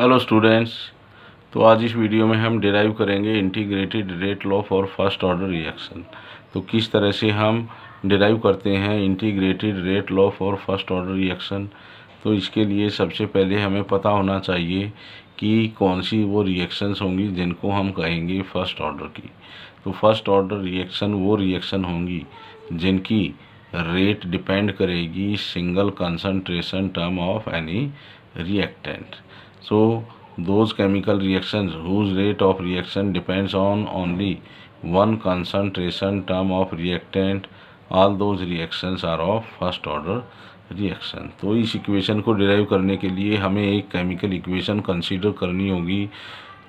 Hello students. तो आज इस वीडियो में हम डिराइव करेंगे integrated rate law for first order reaction. तो किस तरह से हम डिराइव करते हैं integrated rate law for first order reaction. तो इसके लिए सबसे पहले हमें पता होना चाहिए कि कौन सी वो रिएक्शंस होंगी जिनको हम कहेंगे फर्स्ट ऑर्डर की। तो फर्स्ट ऑर्डर रिएक्शन वो रिएक्शन होंगी जिनकी रेट डिपेंड करेगी single concentration term of any reactant. So those chemical reactions whose rate of reaction depends on only one concentration term of reactant, all those reactions are of first order reaction. तो इस equation को derive करने के लिए हमें एक chemical equation consider करनी होगी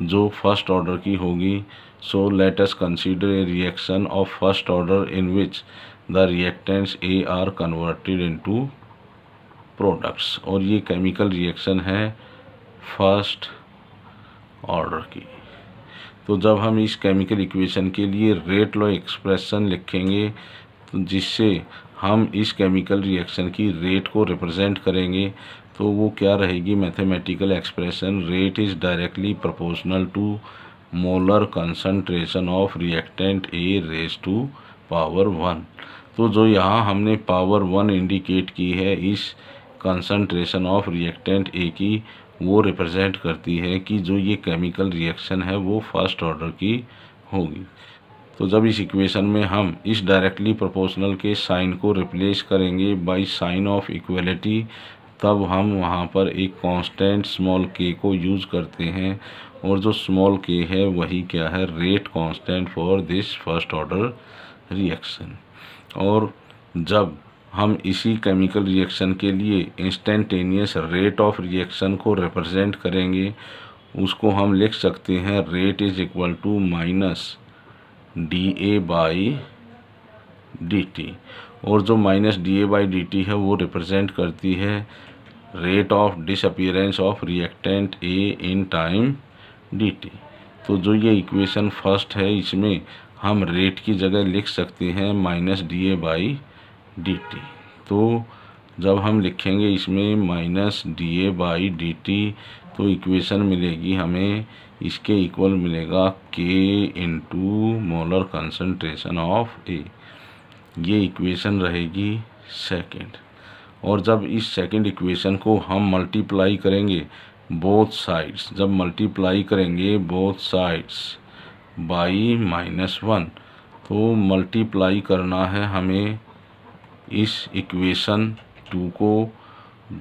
जो फर्स्ट ऑर्डर की होगी। So let us consider a reaction of first order in which the reactants A R converted into products. और ये केमिकल रिएक्शन है फर्स्ट ऑर्डर की। तो जब हम इस केमिकल इक्वेशन के लिए रेट लॉ एक्सप्रेशन लिखेंगे तो जिससे हम इस केमिकल रिएक्शन की रेट को रिप्रेजेंट करेंगे तो वो क्या रहेगी mathematical expression, rate is directly proportional to molar concentration of reactant A raise to power 1। तो जो यहाँ हमने पावर 1 इंडिकेट की है इस कंसंट्रेशन ऑफ रिएक्टेंट ए की, वो रिप्रेजेंट करती है कि जो ये केमिकल रिएक्शन है वो फर्स्ट ऑर्डर की होगी। तो जब इस इक्वेशन में हम इस डायरेक्टली प्रोपोर्शनल के साइन को रिप्लेस करेंगे बाय साइन ऑफ इक्वलिटी, तब हम वहाँ पर एक कांस्टेंट स्मॉल के को यूज़ करते हैं और जो स्मॉल के है वही क्या है, rate constant for this first order reaction. और जब हम इसी केमिकल रिएक्शन के लिए इंस्टेंटेनियस रेट ऑफ रिएक्शन को रिप्रेजेंट करेंगे, उसको हम लिख सकते हैं rate is equal to minus D A by D T. और जो minus D A by D T है वो रिप्रेजेंट करती है rate of disappearance of reactant A in time D T. तो जो ये इक्वेशन फर्स्ट है इसमें हम रेट की जगह लिख सकते हैं minus D A by D T. तो जब हम लिखेंगे इसमें minus D A by D T तो इक्वेशन मिलेगी हमें, इसके इक्वल मिलेगा के इंटू मोलर कंसंट्रेशन ऑफ ए। ये इक्वेशन रहेगी सेकंड। और जब इस सेकंड इक्वेशन को हम मल्टीप्लाई करेंगे बोथ साइड्स, जब मल्टीप्लाई करेंगे बोथ साइड्स बाई -1, तो मल्टीप्लाई करना है हमें इस इक्वेशन 2 को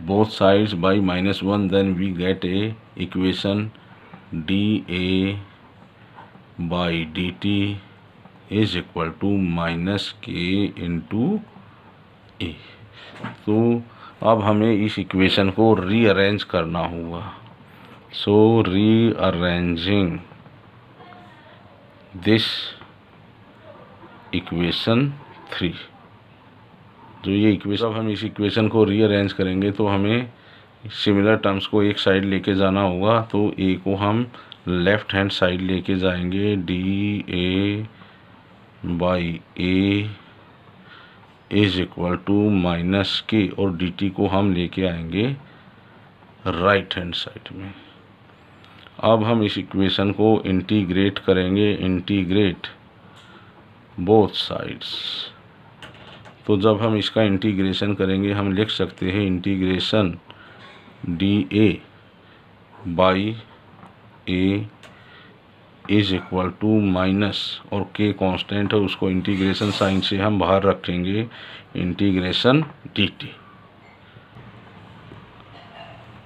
both sides by -1, then we get a equation D A by D T is equal to minus K into A. तो अब हमें इस इक्वेशन को रीअरेंज करना होगा। सो रीअरेंजिंग दिस इक्वेशन 3, जो ये इक्वेशन, अब हम इस इक्वेशन को रीअरेंज करेंगे तो हमें सिमिलर टर्म्स को एक साइड लेके जाना होगा। तो ए को हम लेफ्ट हैंड साइड लेके जाएंगे, D A by A is equal to minus K, और डी टी को हम लेके आएंगे राइट हैंड साइड में। अब हम इस इक्वेशन को इंटीग्रेट करेंगे, इंटीग्रेट बोथ साइड्स। तो जब हम इसका इंटीग्रेशन करेंगे हम लिख सकते हैं integration D A by A is equal to minus, और के कांस्टेंट है उसको इंटीग्रेशन साइन से हम बाहर रखेंगे, इंटीग्रेशन डी टी।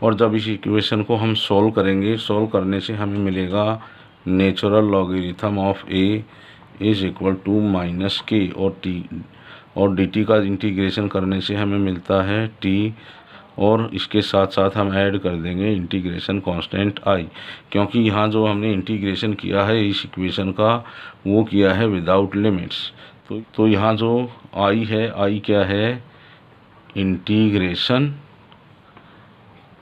और जब इस इक्वेशन को हम सॉल्व करेंगे, सॉल्व करने से हमें मिलेगा natural logarithm of A is equal to minus K, और डी टी का इंटीग्रेशन करने से हमें मिलता है टी, और इसके साथ साथ हम ऐड कर देंगे इंटीग्रेशन कांस्टेंट आई, क्योंकि यहाँ जो हमने इंटीग्रेशन किया है इस इक्वेशन का वो किया है विदाउट लिमिट्स। तो यहाँ जो आई है, आई क्या है, integration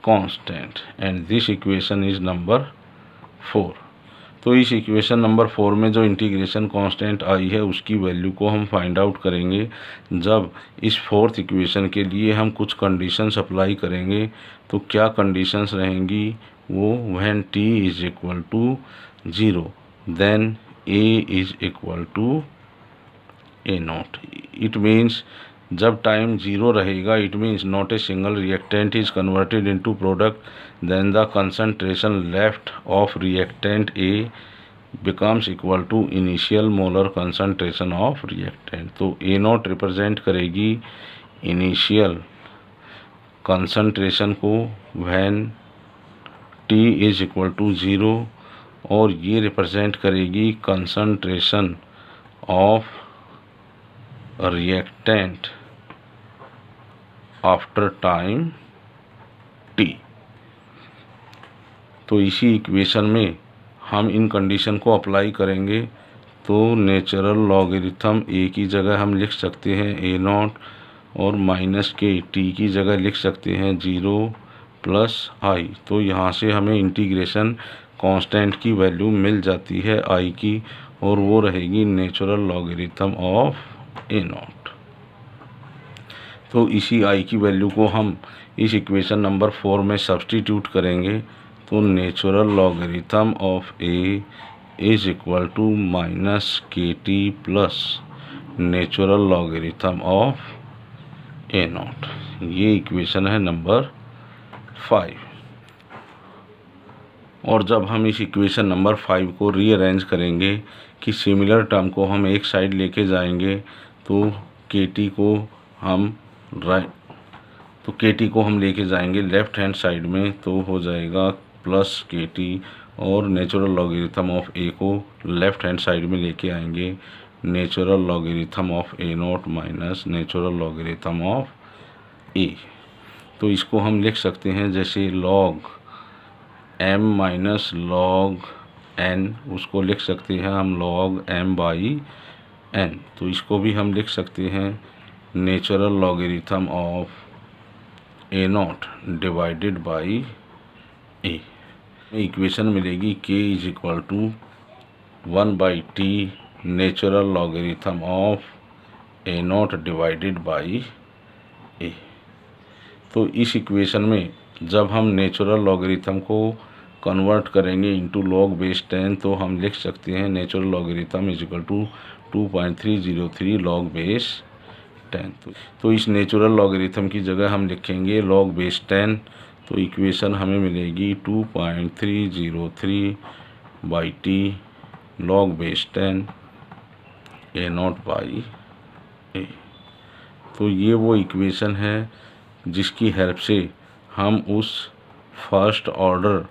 constant, and this equation is number 4। तो इस इक्वेशन नंबर 4 में जो इंटीग्रेशन कांस्टेंट आई है उसकी वैल्यू को हम फाइंड आउट करेंगे जब इस फोर्थ इक्वेशन के लिए हम कुछ कंडीशंस अप्लाई करेंगे। तो क्या कंडीशंस रहेंगी वो, when t is equal to 0 then a is equal to a naught. It means जब टाइम 0 रहेगा, it means not a single reactant is converted into product then the concentration left of reactant A becomes equal to initial molar concentration of reactant. तो A naught represent करेगी initial concentration को when T is equal to 0, और ये represent करेगी concentration of reactant after time t। तो इसी equation में हम इन कंडीशन को अप्लाई करेंगे। तो नेचुरल लॉगरिथम a की जगह हम लिख सकते हैं a नॉट, और माइनस के t की जगह लिख सकते हैं 0 प्लस i। तो यहाँ से हमें इंटीग्रेशन कांस्टेंट की वैल्यू मिल जाती है i की, और वो रहेगी natural logarithm of a not. तो इसी i की वैल्यू को हम इस इक्वेशन नंबर 4 में सब्स्टिट्यूट करेंगे। तो natural logarithm of a is equal to minus k t plus natural logarithm of a naught. ये इक्वेशन है नंबर 5। और जब हम इस इक्वेशन नंबर 5 को रीअरेंज करेंगे कि सिमिलर टर्म को हम एक साइड लेके जाएंगे, तो के टी को हम लेके जाएंगे लेफ़्ट हैंड साइड में, तो हो जाएगा प्लस के टी, और नेचुरल लॉगरिथम ऑफ ए को लेफ़्ट हैंड साइड में लेके आएंगे natural logarithm of a naught minus natural logarithm of a. तो इसको हम लिख सकते हैं जैसे log m minus log n, उसको लिख सकते हैं हम लॉग m बाई n। तो इसको भी हम लिख सकते हैं natural logarithm of a naught divided by a. Equation मिलेगी k is equal to 1 by t natural logarithm of a naught divided by a. तो इस इक्वेशन में जब हम नेचुरल लॉगरिथम को कन्वर्ट करेंगे इनटू लॉग बेस 10, तो हम लिख सकते हैं natural logarithm is equal to 2.303 log base 10। तो इस नेचुरल लॉगरिथम की जगह हम लिखेंगे लॉग बेस 10। तो इक्वेशन हमें मिलेगी 2.303 by t log base 10 a naught by a. तो ये वो इक्वेशन है जिसकी हेल्प से हम उस फर्स्ट ऑर्डर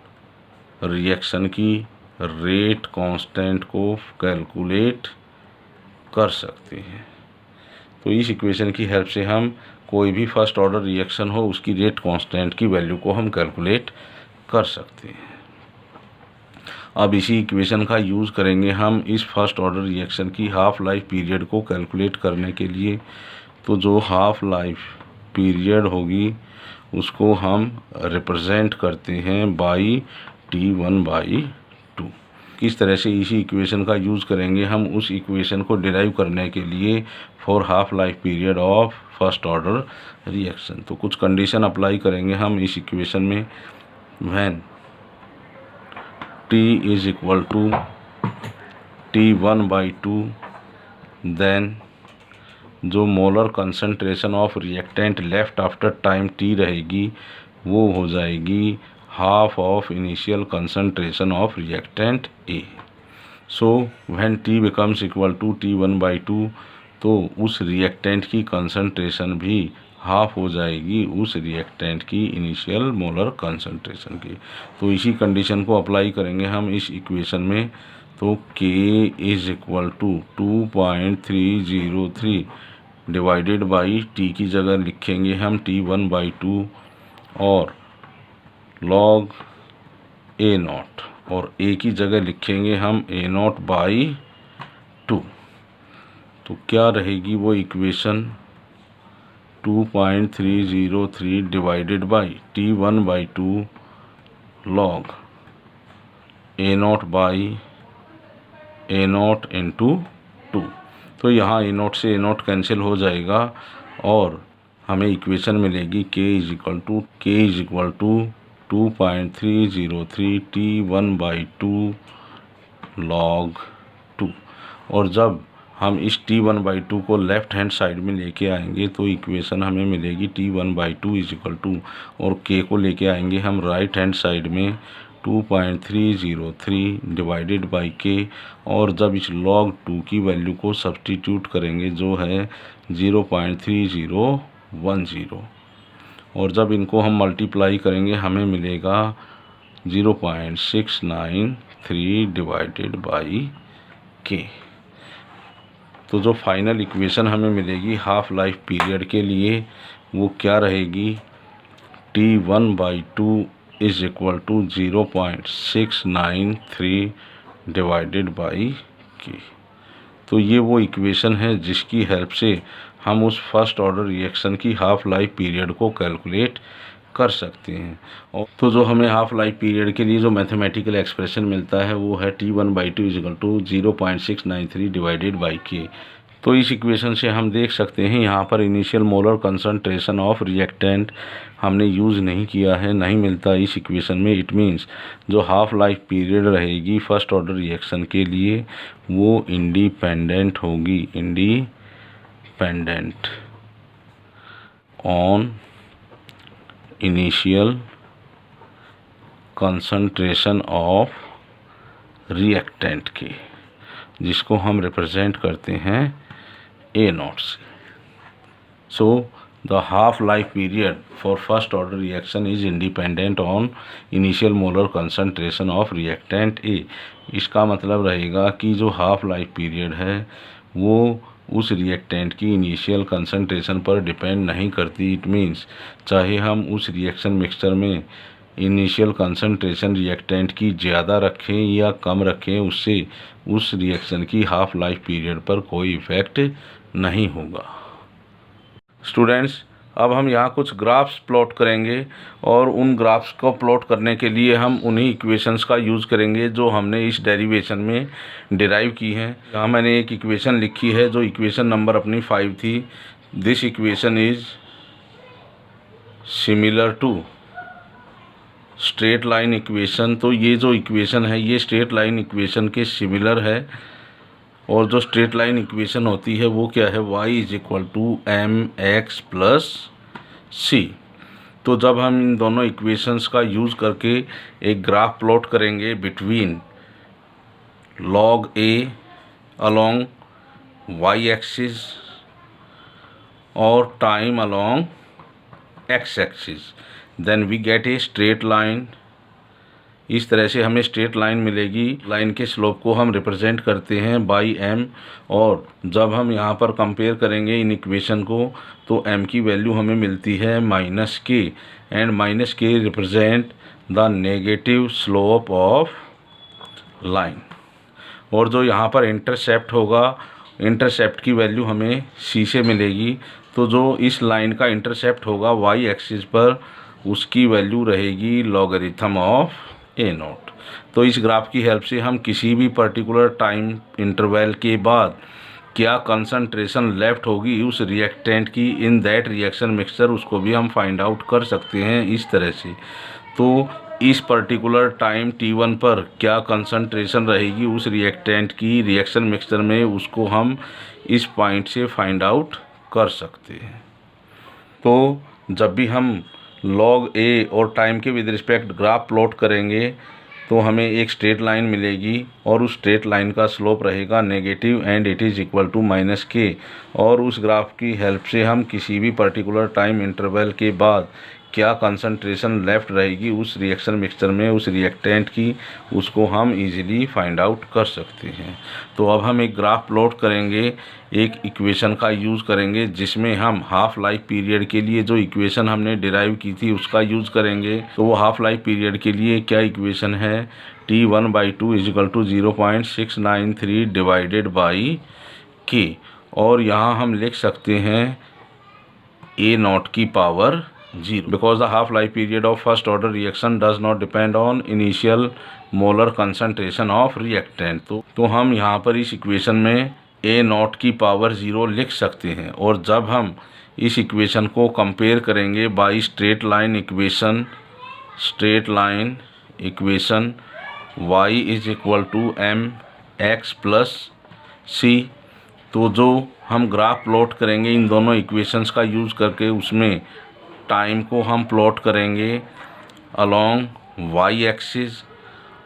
रिएक्शन की रेट कांस्टेंट को कैलकुलेट कर सकते हैं। तो इस इक्वेशन की हेल्प से हम कोई भी फर्स्ट ऑर्डर रिएक्शन हो उसकी रेट कांस्टेंट की वैल्यू को हम कैलकुलेट कर सकते हैं। अब इसी इक्वेशन का यूज़ करेंगे हम इस फर्स्ट ऑर्डर रिएक्शन की हाफ लाइफ पीरियड को कैलकुलेट करने के लिए। तो जो हाफ लाइफ पीरियड होगी उसको हम रिप्रेजेंट करते हैं बाई T1/2। किस तरह से इसी इक्वेशन का यूज़ करेंगे हम उस इक्वेशन को डिराइव करने के लिए for half life period of first order reaction. तो कुछ कंडीशन अप्लाई करेंगे हम इस इक्वेशन में। When T is equal to T1/2 then जो molar concentration of reactant left after time t रहेगी वो हो जाएगी half of initial concentration of reactant A। So when t becomes equal to T1/2, तो उस रिएक्टेंट की concentration भी half हो जाएगी उस रिएक्टेंट की इनिशियल मोलर कंसंट्रेशन की। तो इसी कंडीशन को अप्लाई करेंगे हम इस इक्वेशन में। तो k is equal to 2.303 divided by t की जगह लिखेंगे हम T1/2 और लॉग a नॉट, और a की जगह लिखेंगे हम a नॉट बाई 2। तो क्या रहेगी वो equation 2.303 divided by T1/2 log a not by A not into 2। तो यहाँ ए नॉट से ए नॉट कैंसिल हो जाएगा और हमें इक्वेशन मिलेगी k is equal to 2.303 T1/2 log 2। और जब हम इस T1/2 को लेफ़्ट हैंड साइड में लेके आएंगे तो इक्वेशन हमें मिलेगी T1/2 इज इक्वल टू, और k को लेके आएंगे हम राइट हैंड साइड में 2.303 डिवाइडेड बाई k, और जब इस log 2 की वैल्यू को सब्सटीट्यूट करेंगे जो है 0.3010, और जब इनको हम मल्टीप्लाई करेंगे हमें मिलेगा 0.693 डिवाइडेड बाई k। तो जो फाइनल इक्वेशन हमें मिलेगी हाफ लाइफ पीरियड के लिए वो क्या रहेगी, T1/2 is equal to 0.693 divided by k। तो ये वो इक्वेशन है जिसकी हेल्प से हम उस फर्स्ट ऑर्डर रिएक्शन की हाफ लाइफ पीरियड को कैलकुलेट कर सकते हैं। और तो जो हमें हाफ लाइफ पीरियड के लिए जो मैथमेटिकल एक्सप्रेशन मिलता है वो है T1/2 is equal to 0.693 divided by k। तो इस इक्वेशन से हम देख सकते हैं यहाँ पर initial molar concentration of reactant हमने यूज़ नहीं किया है, नहीं मिलता इस इक्वेशन में। इट मीन्स जो हाफ लाइफ पीरियड रहेगी फर्स्ट ऑर्डर रिएक्शन के लिए वो इंडिपेंडेंट होगी, independent on initial concentration of reactant के, जिसको हम रिप्रेजेंट करते हैं ए नॉट से। So the half life period for first order reaction is independent on initial molar concentration of reactant ए। इसका मतलब रहेगा कि जो हाफ लाइफ पीरियड है वो उस रिएक्टेंट की इनिशियल कंसंट्रेशन पर डिपेंड नहीं करती। इट मीन्स चाहे हम उस रिएक्शन मिक्सचर में इनिशियल कंसंट्रेशन रिएक्टेंट की ज़्यादा रखें या कम रखें, उससे उस रिएक्शन की हाफ लाइफ पीरियड पर कोई इफ़ेक्ट नहीं होगा। स्टूडेंट्स, अब हम यहाँ कुछ ग्राफ्स प्लॉट करेंगे और उन ग्राफ्स को प्लॉट करने के लिए हम उन्हीं इक्वेशंस का यूज़ करेंगे जो हमने इस डेरिवेशन में डिराइव की हैं। यहाँ मैंने एक इक्वेशन लिखी है जो इक्वेशन नंबर अपनी 5 थी। This equation is similar to straight line equation. तो ये जो इक्वेशन है ये स्ट्रेट लाइन इक्वेशन के सिमिलर है, और जो स्ट्रेट लाइन इक्वेशन होती है वो क्या है, y is equal to mx plus c। तो जब हम इन दोनों इक्वेशंस का यूज़ करके एक ग्राफ प्लॉट करेंगे between log a along y axis और time along x axis, then we get a straight line. इस तरह से हमें स्ट्रेट लाइन मिलेगी। लाइन के स्लोप को हम रिप्रेजेंट करते हैं बाई m, और जब हम यहाँ पर कंपेयर करेंगे इन इक्वेशन को तो m की वैल्यू हमें मिलती है -k, and -k represent the negative slope of line. और जो यहाँ पर इंटरसेप्ट होगा, इंटरसेप्ट की वैल्यू हमें c से मिलेगी। तो जो इस लाइन का इंटरसेप्ट होगा y एक्सिस पर उसकी वैल्यू रहेगी लॉगरिथम ऑफ ए नॉट। तो इस ग्राफ की हेल्प से हम किसी भी पर्टिकुलर टाइम इंटरवल के बाद क्या कंसंट्रेशन लेफ्ट होगी उस रिएक्टेंट की इन दैट रिएक्शन मिक्सचर, उसको भी हम फाइंड आउट कर सकते हैं इस तरह से। तो इस पर्टिकुलर टाइम t1 पर क्या कंसंट्रेशन रहेगी उस रिएक्टेंट की रिएक्शन मिक्सचर में, उसको हम इस पॉइंट से फाइंड आउट कर सकते हैं। तो जब भी हम log a और टाइम के विद रिस्पेक्ट ग्राफ प्लॉट करेंगे तो हमें एक स्ट्रेट लाइन मिलेगी, और उस स्ट्रेट लाइन का स्लोप रहेगा negative and it is equal to -k। और उस ग्राफ की हेल्प से हम किसी भी पर्टिकुलर टाइम इंटरवल के बाद क्या कंसंट्रेशन लेफ्ट रहेगी उस रिएक्शन मिक्सचर में उस रिएक्टेंट की, उसको हम इजीली फाइंड आउट कर सकते हैं। तो अब हम एक ग्राफ प्लॉट करेंगे, एक इक्वेशन का यूज़ करेंगे जिसमें हम हाफ लाइफ पीरियड के लिए जो इक्वेशन हमने डिराइव की थी उसका यूज़ करेंगे। तो वो हाफ लाइफ पीरियड के लिए क्या इक्वेशन है, T1/2 is equal to 0.693 divided by k। और यहाँ हम लिख सकते हैं a नॉट की power 0, because the half life period of first order reaction does not depend on initial molar concentration of reactant. तो हम यहाँ पर इस इक्वेशन में A नॉट की पावर 0 लिख सकते हैं। और जब हम इस इक्वेशन को कंपेयर करेंगे by straight line equation y is equal to mx plus c, तो जो हम ग्राफ प्लॉट करेंगे इन दोनों इक्वेशंस का यूज़ करके, उसमें टाइम को हम प्लॉट करेंगे अलोंग y एक्सिस,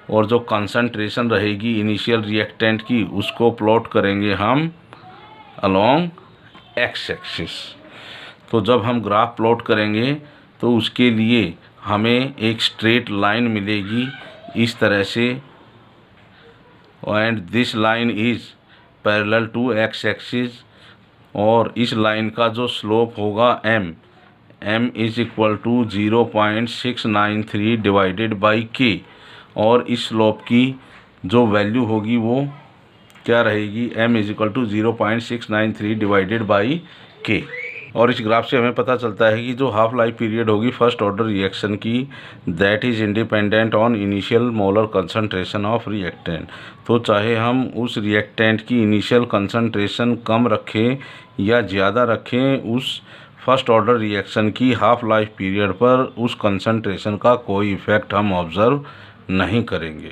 और जो कंसंट्रेशन रहेगी इनिशियल रिएक्टेंट की उसको प्लॉट करेंगे हम अलोंग x एक्सिस। तो जब हम ग्राफ प्लॉट करेंगे तो उसके लिए हमें एक स्ट्रेट लाइन मिलेगी इस तरह से, and this line is parallel to x axis, और इस लाइन का जो स्लोप होगा m is equal to 0.693 divided by k, और इस स्लोप की जो वैल्यू होगी वो क्या रहेगी, m is equal to 0.693 divided by k। और इस ग्राफ से हमें पता चलता है कि जो हाफ लाइफ पीरियड होगी फर्स्ट ऑर्डर रिएक्शन की, that is independent on initial molar concentration of reactant. तो चाहे हम उस रिएक्टेंट की इनिशियल कंसंट्रेशन कम रखें या ज़्यादा रखें, उस फर्स्ट ऑर्डर रिएक्शन की हाफ लाइफ पीरियड पर उस कंसंट्रेशन का कोई इफ़ेक्ट हम ऑब्ज़र्व नहीं करेंगे।